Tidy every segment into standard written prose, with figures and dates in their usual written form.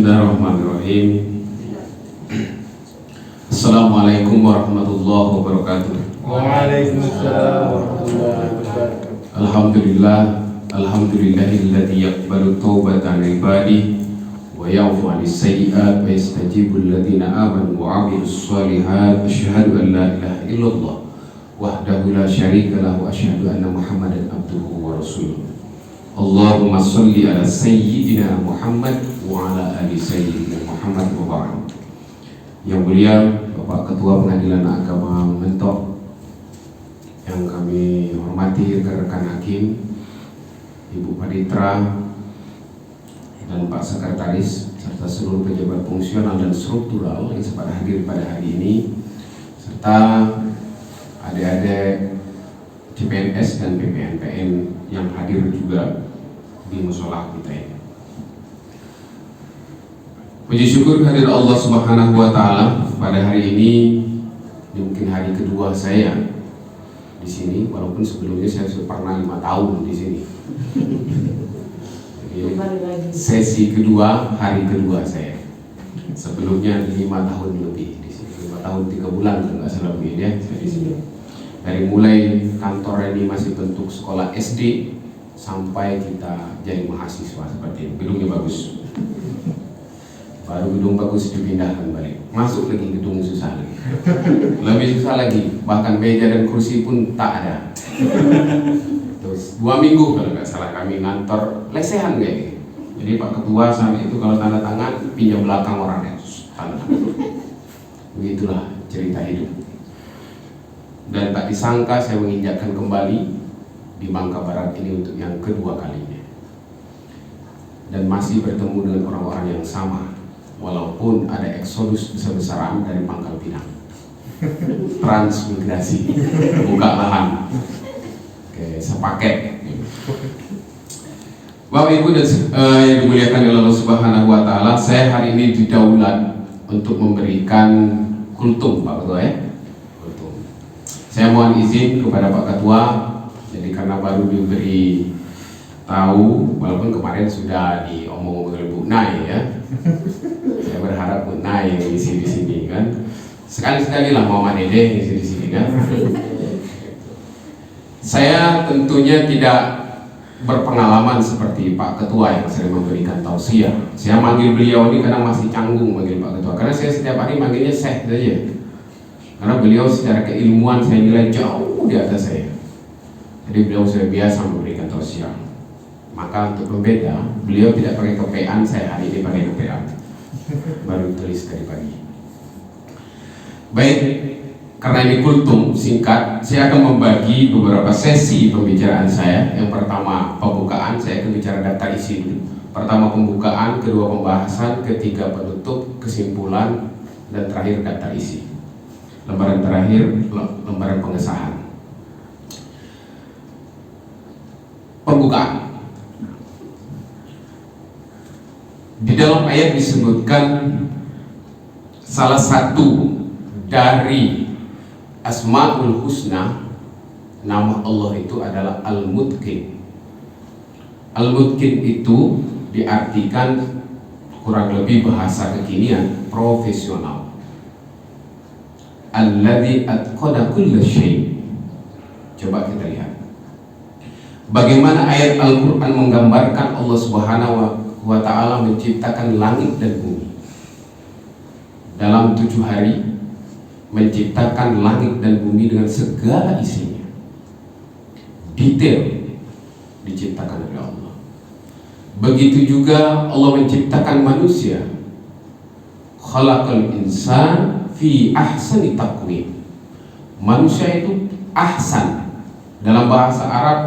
Bismillahirrahmanirrahim. Assalamualaikum warahmatullahi wabarakatuh. Waalaikumsalam warahmatullahi wabarakatuh. Alhamdulillahilladzi yaqbalu taubatan ibadihi wa yaghfiru as-sayyi'at wa yastajibu alladziina aamanu wa 'amilus shalihat. Asyhadu an la ilaha illallah wahdahu la syarika lahu wa asyhadu anna Muhammadan abduhu wa rasuluh. Allahumma sholli ala sayyidina Muhammad wa ala ali sayyidina Muhammad wa ba'd. Yang mulia Bapak Ketua Pengadilan Agama Mentok, yang kami hormati rekan-rekan hakim, Ibu Panitra dan Pak Sekretaris, serta seluruh pejabat fungsional dan struktural yang sempat hadir pada hari ini, serta adik-adik CPNS dan PPNPN yang hadir juga di mushola kita ini. Puji syukur kehadirat Allah Subhanahu wa Ta'ala, pada hari ini mungkin hari kedua saya di sini, walaupun sebelumnya saya sudah pernah 5 tahun di sini. Jadi, sesi kedua, hari kedua saya. Sebelumnya 5 tahun lebih di sini, 5 tahun 3 bulan kalau nggak salah begini ya, saya di sini. Dari mulai kantor ini masih bentuk sekolah SD sampai kita jadi mahasiswa seperti ini. Gedungnya bagus. Baru gedung bagus dipindahkan balik, masuk lagi gedung susah lagi, lebih susah lagi, bahkan meja dan kursi pun tak ada. Terus 2 minggu kalau nggak salah kami ngantor lesehan kayak gitu. Jadi Pak Ketua saat itu kalau tanda tangan pinjam belakang orangnya, tanda tangan. Begitulah cerita hidup. Dan tak disangka saya menginjakkan kembali di Bangka Barat ini untuk yang kedua kalinya, dan masih bertemu dengan orang-orang yang sama. Walaupun ada eksodus besar-besaran dari Pangkal Pinang, transmigrasi, buka lahan, oke, sepaket. Bapak Ibu dan yang dimuliakan oleh Allah Subhanahu wa Ta'ala, saya hari ini didaulat untuk memberikan kultum, Pak Ketua ya. Kultum. Saya mohon izin kepada Pak Ketua, jadi karena baru diberi tahu, walaupun kemarin sudah diomong oleh Bu Nay ya. Saya berharap Bu Nay yang ngisi di sini kan. Sekali-sekali lah Mama Dede ngisi di sini kan. Saya tentunya tidak berpengalaman seperti Pak Ketua yang sering memberikan tausiah. Saya manggil beliau ini karena masih canggung manggil Pak Ketua, karena saya setiap hari manggilnya Syekh saja. Karena beliau secara keilmuan saya nilai jauh di atas saya. Jadi beliau sudah biasa memberikan tausiah. Maka untuk pembeda, beliau tidak pakai kepean, saya hari ini pakai kepean. Baru tulis tadi pagi. Baik, karena ini kultum singkat, saya akan membagi beberapa sesi pembicaraan saya. Yang pertama pembukaan, saya akan bicara daftar isi dulu. Pertama pembukaan, kedua pembahasan, ketiga penutup, kesimpulan, dan terakhir daftar isi. Lembaran terakhir, lembaran pengesahan. Pembukaan. Di dalam ayat disebutkan salah satu dari Asmaul Husna, nama Allah itu adalah Al-Mutqin. Al-Mutqin itu diartikan kurang lebih bahasa kekinian profesional. Alladzi atqana kulla syai'. Coba kita lihat bagaimana ayat Al-Quran menggambarkan Allah Subhanahu wa Ta'ala menciptakan langit dan bumi. Dalam 7 hari menciptakan langit dan bumi dengan segala isinya, detail diciptakan oleh Allah. Begitu juga Allah menciptakan manusia, khalaqal insan fi ahsani taqwim. Manusia itu ahsan, dalam bahasa Arab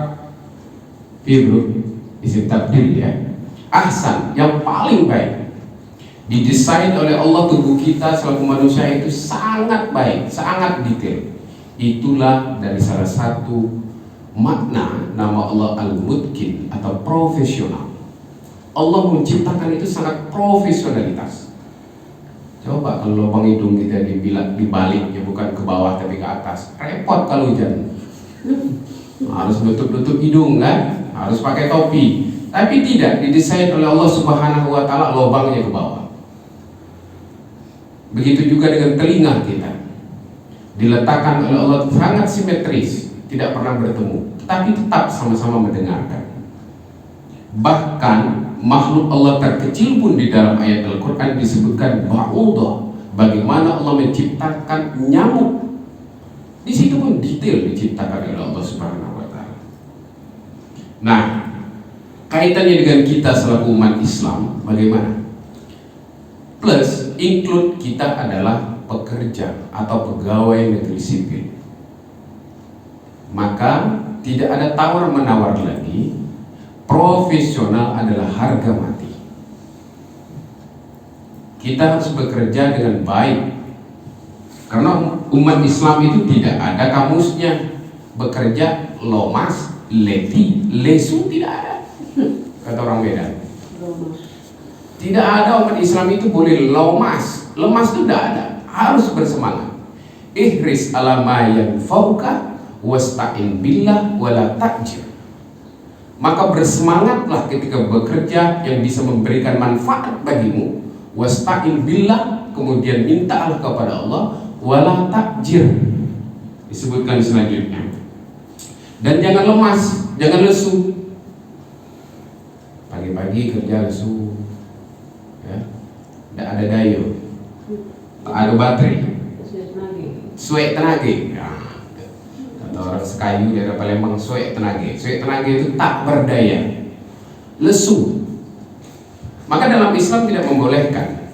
fi'il isim tabdil ya, ahsan, yang paling baik. Didesain oleh Allah tubuh kita selaku manusia itu sangat baik, sangat detail. Itulah dari salah satu makna nama Allah Al-Mutqin atau profesional. Allah menciptakan itu sangat profesionalitas. Coba kalau lubang hidung kita dibalik, ya bukan ke bawah tapi ke atas, repot kalau hujan. Harus nutup hidung kan, harus pakai topi. Tapi tidak, didesain oleh Allah Subhanahu wa Ta'ala lubangnya ke bawah. Begitu juga dengan telinga kita, diletakkan oleh Allah sangat simetris, tidak pernah bertemu, tetapi tetap sama-sama mendengarkan. Bahkan makhluk Allah terkecil pun di dalam ayat Al-Quran disebutkan ba'udah, bagaimana Allah menciptakan nyamuk. Di situ pun detail diciptakan oleh Allah Subhanahu wa Ta'ala. Nah, kaitannya dengan kita selaku umat Islam bagaimana? Plus include kita adalah pekerja atau pegawai negeri sipil. Maka tidak ada tawar-menawar lagi. Profesional adalah harga mati. Kita harus bekerja dengan baik. Karena umat Islam itu tidak ada kamusnya bekerja lomas, leti, lesu, tidak ada. Kata orang Medan. Tidak ada umat Islam itu boleh lomas. Lemas itu tidak ada. Harus bersemangat. Ihris ala ma yanfa'uka wasta'in billah wala ta'jir. Maka bersemangatlah ketika bekerja yang bisa memberikan manfaat bagimu. Wasta'in billah, kemudian mintalah kepada Allah, wala ta'jir. Disebutkan selanjutnya. Dan jangan lemas, jangan lesu. Pagi-pagi kerja lesu, ya, tidak ada daya, tak ada baterai, suek tenaga. Ya. Kata orang Sekayu daerah Palembang, suek tenaga. Suek tenaga itu tak berdaya, lesu. Maka dalam Islam tidak membolehkan.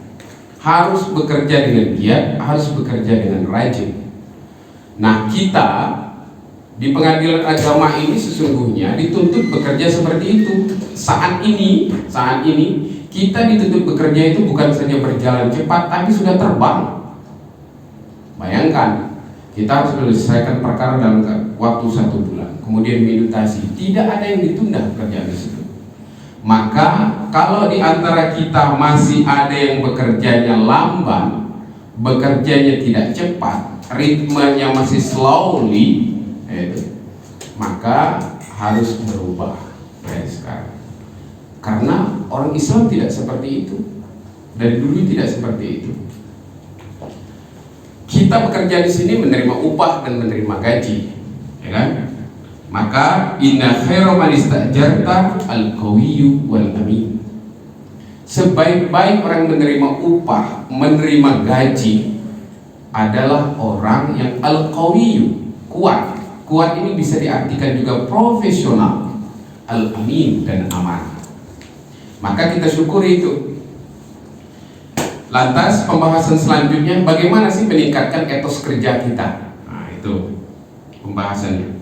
Harus bekerja dengan giat, harus bekerja dengan rajin. Nah, kita di pengadilan agama ini sesungguhnya dituntut bekerja seperti itu. Saat ini kita dituntut bekerja itu bukan saja berjalan cepat, tapi sudah terbang. Bayangkan, kita harus menyelesaikan perkara dalam waktu 1 bulan, kemudian meditasi. Tidak ada yang ditunda pekerjaan tersebut. Maka kalau di antara kita masih ada yang bekerjanya lamban, bekerjanya tidak cepat, ritmenya masih slowly, maka harus berubah dari sekarang. Karena orang Islam tidak seperti itu, dari dulu tidak seperti itu. Kita bekerja di sini menerima upah dan menerima gaji, ya kan? Maka inna khairu man istajarta al-qawiyyu wal amin. Sebaik-baik orang menerima upah, menerima gaji adalah orang yang al-qawiyyu, kuat. Kuat ini bisa diartikan juga profesional, al-amin, dan aman. Maka kita syukuri itu. Lantas pembahasan selanjutnya, bagaimana sih meningkatkan etos kerja kita? Nah, itu pembahasannya.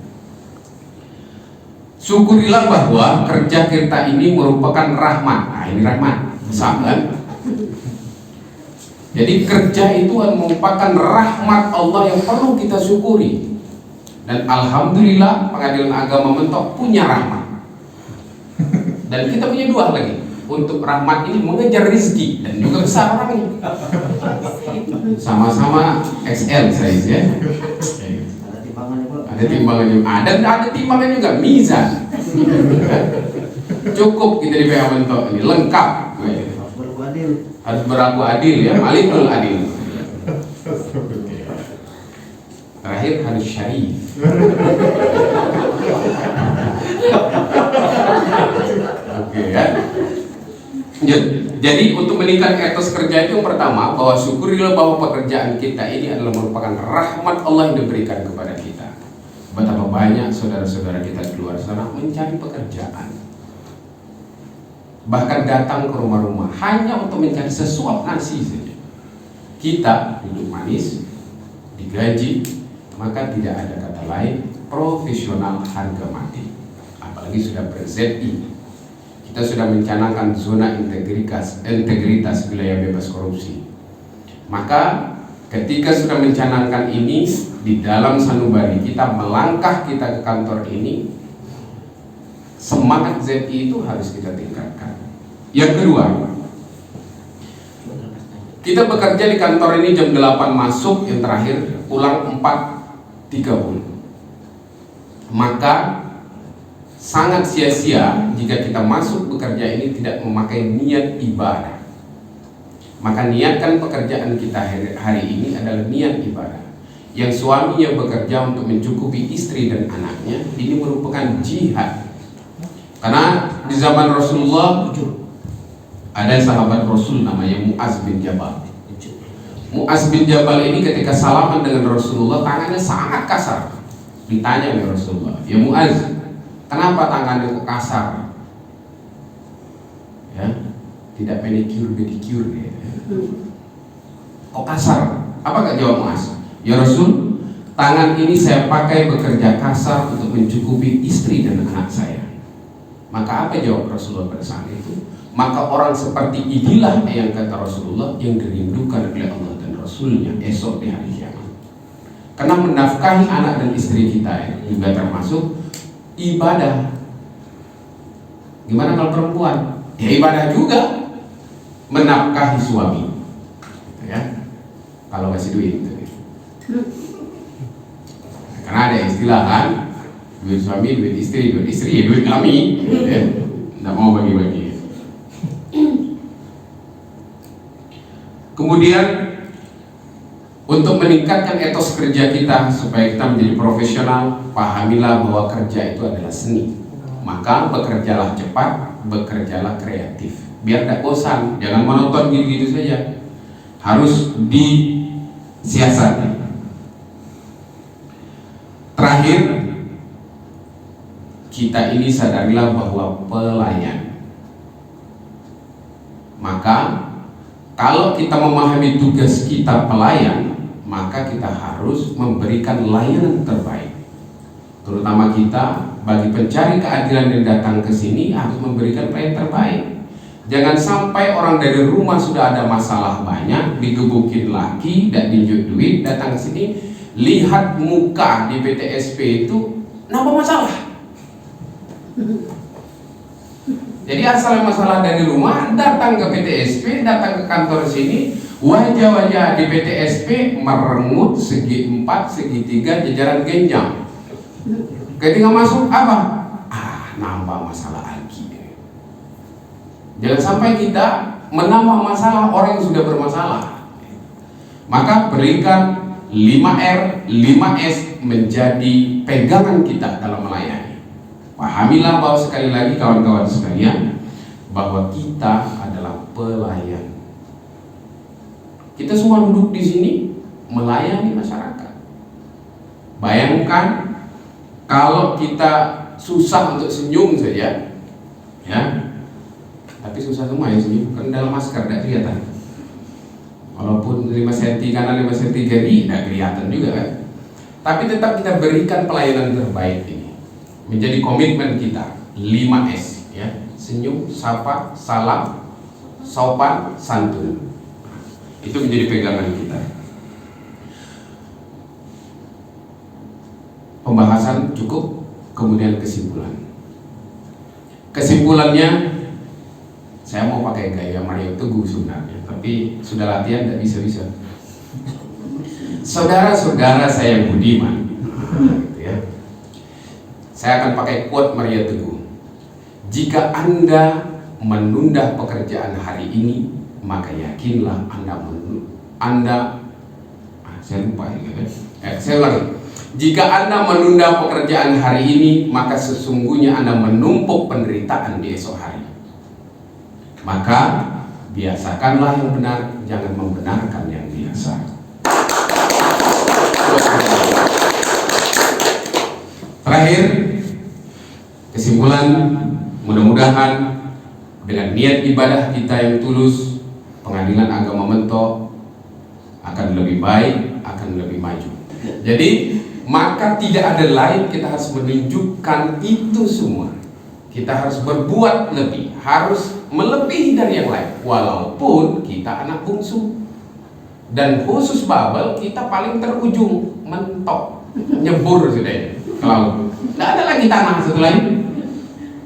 Syukurilah bahwa kerja kita ini merupakan rahmat. Nah, ini rahmat, sama kan? Jadi kerja itu merupakan rahmat Allah yang perlu kita syukuri. Dan alhamdulillah pengadilan agama Mentok punya rahmat. Dan kita punya 2 lagi. Untuk rahmat ini mengejar rezeki dan juga besar orangnya. Sama-sama XL size ya. Ada timbangannya, ada timbangan juga, mizan. Cukup kita di PA Mentok ini lengkap. Harus berlaku adil ya, malikul adil. Terakhir harus syarif. Oke ya. Jadi untuk meningkatkan etos kerja itu yang pertama, bahwa syukurilah bahwa pekerjaan kita ini adalah merupakan rahmat Allah yang diberikan kepada kita. Betapa banyak saudara-saudara kita di luar sana mencari pekerjaan, bahkan datang ke rumah-rumah hanya untuk mencari sesuap nasi saja. Kita hidup manis, digaji, maka tidak ada kata lain, profesional harga mati. Apalagi sudah ber-ZI, kita sudah mencanangkan zona integritas wilayah bebas korupsi. Maka ketika sudah mencanangkan ini di dalam sanubari kita, melangkah kita ke kantor ini, semangat ZI itu harus kita tingkatkan. Yang kedua, kita bekerja di kantor ini jam 8 masuk, yang terakhir pulang 4.30. Maka sangat sia-sia jika kita masuk bekerja ini tidak memakai niat ibadah. Maka niatkan pekerjaan kita hari ini adalah niat ibadah. Yang suaminya bekerja untuk mencukupi istri dan anaknya, ini merupakan jihad. Karena di zaman Rasulullah ada sahabat Rasul namanya Mu'az bin Jabal. Mu'az bin Jabal ini ketika salaman dengan Rasulullah, tangannya sangat kasar. Ditanya oleh Rasulullah, "Ya Mu'az, kenapa tangannya kok kasar?" Ya, tidak pedicure ya. Kok kasar? Apa kata jawab Mu'az? "Ya Rasul, tangan ini saya pakai bekerja kasar untuk mencukupi istri dan anak saya." Maka apa jawab Rasulullah pada saat itu? "Maka orang seperti inilah," yang kata Rasulullah, "yang dirindukan oleh Allah dan Rasulnya esok di hari kiamat." Karena menafkahi anak dan istri kita juga termasuk ibadah. Gimana kalau perempuan? Ya ibadah juga menafkahi suami, ya. Kalau kasih duit, karena ada istilah kan, duit suami, duit istri, ya duit kami, ya. Tidak mau bagi-bagi. Kemudian untuk meningkatkan etos kerja kita supaya kita menjadi profesional, pahamilah bahwa kerja itu adalah seni. Maka bekerjalah cepat, bekerjalah kreatif. Biar tidak bosan, jangan monoton gitu-gitu saja. Harus disiasati. Terakhir, kita ini sadarilah bahwa pelayan. Maka kalau kita memahami tugas kita pelayan, maka kita harus memberikan layanan terbaik. Terutama kita bagi pencari keadilan yang datang ke sini harus memberikan pelayanan terbaik. Jangan sampai orang dari rumah sudah ada masalah banyak, digebukin lagi, tidak diinjek duit, datang ke sini, lihat muka di PTSP itu nambah masalah. Jadi asal masalah dari rumah, datang ke PTSP, datang ke kantor sini, wajah-wajah di PTSP merengut segi 4, segi 3, jajaran genjang. Ketika masuk apa? Nambah masalah lagi. Jangan sampai kita menambah masalah orang yang sudah bermasalah. Maka berikan 5R, 5S menjadi pegangan kita dalam melayani. Pahamilah bahwa sekali lagi kawan-kawan sekalian, bahwa kita adalah pelayan. Kita semua duduk di sini melayani masyarakat. Bayangkan kalau kita susah untuk senyum saja, ya, tapi susah semua ya senyum, kan dalam masker tidak kelihatan. Walaupun 5 cm kanan 5 cm kiri tidak kelihatan juga kan. Tapi tetap kita berikan pelayanan terbaik ini. Menjadi komitmen kita 5S, ya. Senyum, sapa, salam, sopan, santun. Itu menjadi pegangan kita. Pembahasan cukup, kemudian kesimpulan. Kesimpulannya, saya mau pakai gaya Mario Teguh sebenarnya, tapi sudah latihan tidak bisa-bisa. Saudara-saudara saya budiman, gitu ya. Saya akan pakai quote Mario Teguh. Jika Anda menunda pekerjaan hari ini, maka yakinlah saya lupa ya. Saya ulangi. Jika Anda menunda pekerjaan hari ini, maka sesungguhnya Anda menumpuk penderitaan di esok hari. Maka biasakanlah yang benar, jangan membenarkan yang biasa. Terakhir, kesimpulan, mudah-mudahan dengan niat ibadah kita yang tulus, pengadilan agama mentok akan lebih baik, akan lebih maju. Jadi maka tidak ada lain, kita harus menunjukkan itu semua. Kita harus berbuat lebih, harus melebihi dari yang lain. Walaupun kita anak bungsu, dan khusus Babel kita paling terujung, mentok, nyebur sudah ke laut. Tidak ada lagi tanah satu lain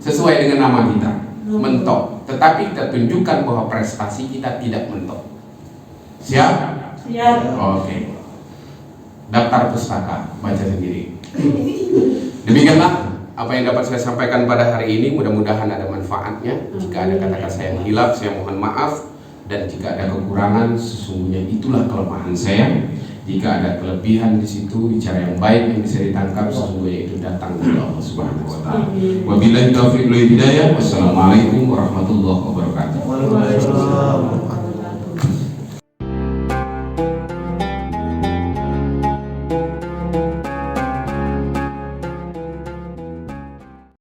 sesuai dengan nama kita, mentok. Tetapi kita tunjukkan bahwa prestasi kita tidak mentok. Siap? Siap. Oke. Daftar pustaka, baca sendiri. Demikianlah apa yang dapat saya sampaikan pada hari ini. Mudah-mudahan ada manfaatnya. Jika ada kata-kata saya yang hilaf, saya mohon maaf. Dan jika ada kekurangan, sesungguhnya itulah kelemahan saya. Jika ada kelebihan di situ, bicara yang baik yang bisa ditangkap, sesungguhnya itu datang dari Allah Subhanahu wa taala. Wabillahi taufiq wal hidayah. Wassalamualaikum warahmatullahi wabarakatuh. Waalaikumsalam.